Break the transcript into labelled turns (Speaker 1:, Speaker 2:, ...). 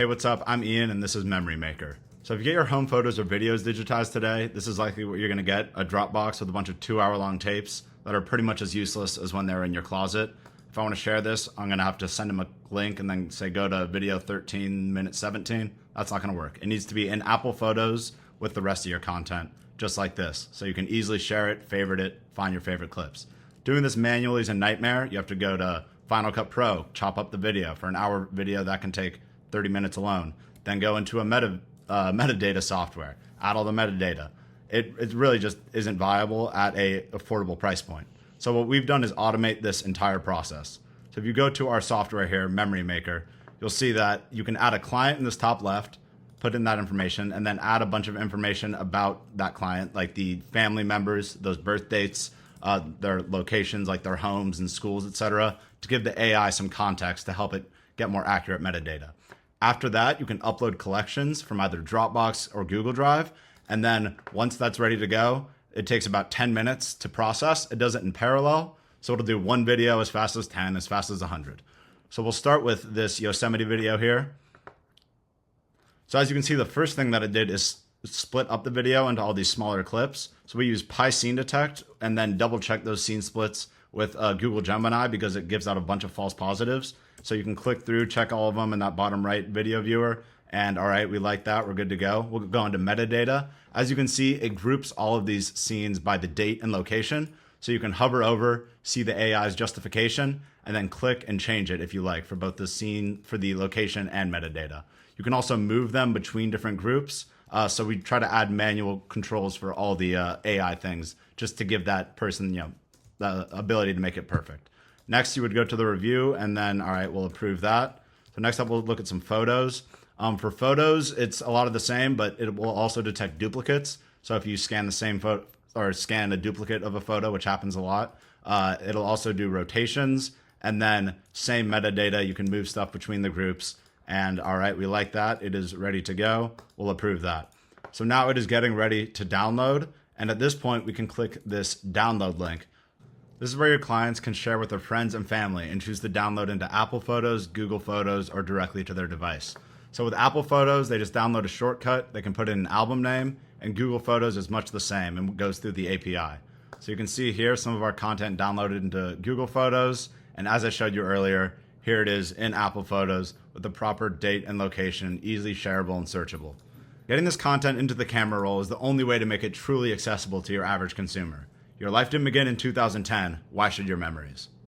Speaker 1: Hey, what's up? I'm Ian and this is Memory Maker. So if you get your home photos or videos digitized today, this is likely what you're going to get, a Dropbox with a bunch of 2-hour long tapes that are pretty much as useless as when they're in your closet. If I want to share this, I'm going to have to send them a link and then say go to video 13 minute 17. That's not going to work. It needs to be in Apple Photos with the rest of your content, just like this. So you can easily share it, favorite it, find your favorite clips. Doing this manually is a nightmare. You have to go to Final Cut Pro, chop up the video. For an hour video, that can take 30 minutes alone. Then go into a metadata software, add all the metadata. It really just isn't viable at a affordable price point. So what we've done is automate this entire process. So if you go to our software here, Memory Maker, you'll see that you can add a client in this top left, put in that information, and then add a bunch of information about that client, like the family members, those birth dates, their locations, like their homes and schools, etc., to give the AI some context to help it get more accurate metadata. After that, you can upload collections from either Dropbox or Google Drive. And then once that's ready to go, it takes about 10 minutes to process. It does it in parallel. So it'll do one video as fast as 10, as fast as 100. So we'll start with this Yosemite video here. So as you can see, the first thing that it did is split up the video into all these smaller clips. So we use Scene Detect and then double check those scene splits with Google Gemini because it gives out a bunch of false positives. So you can click through, check all of them in that bottom right video viewer. And all right, we like that. We're good to go. We'll go into metadata. As you can see, it groups all of these scenes by the date and location. So you can hover over, see the AI's justification, and then click and change it if you like for both the scene, for the location and metadata. You can also move them between different groups. So we try to add manual controls for all the AI things just to give that person, the ability to make it perfect. Next, you would go to the review and then, all right, we'll approve that. So next up, we'll look at some photos. For photos, it's a lot of the same, but it will also detect duplicates. So if you scan the same photo or scan a duplicate of a photo, which happens a lot, it'll also do rotations and then same metadata. You can move stuff between the groups. And all right, we like that. It is ready to go. We'll approve that. So now it is getting ready to download. And at this point, we can click this download link. This is where your clients can share with their friends and family and choose to download into Apple Photos, Google Photos, or directly to their device. So with Apple Photos, they just download a shortcut. They can put in an album name, and Google Photos is much the same and goes through the API. So you can see here some of our content downloaded into Google Photos. And as I showed you earlier, here it is in Apple Photos with the proper date and location, easily shareable and searchable. Getting this content into the camera roll is the only way to make it truly accessible to your average consumer. Your life didn't begin in 2010. Why should your memories?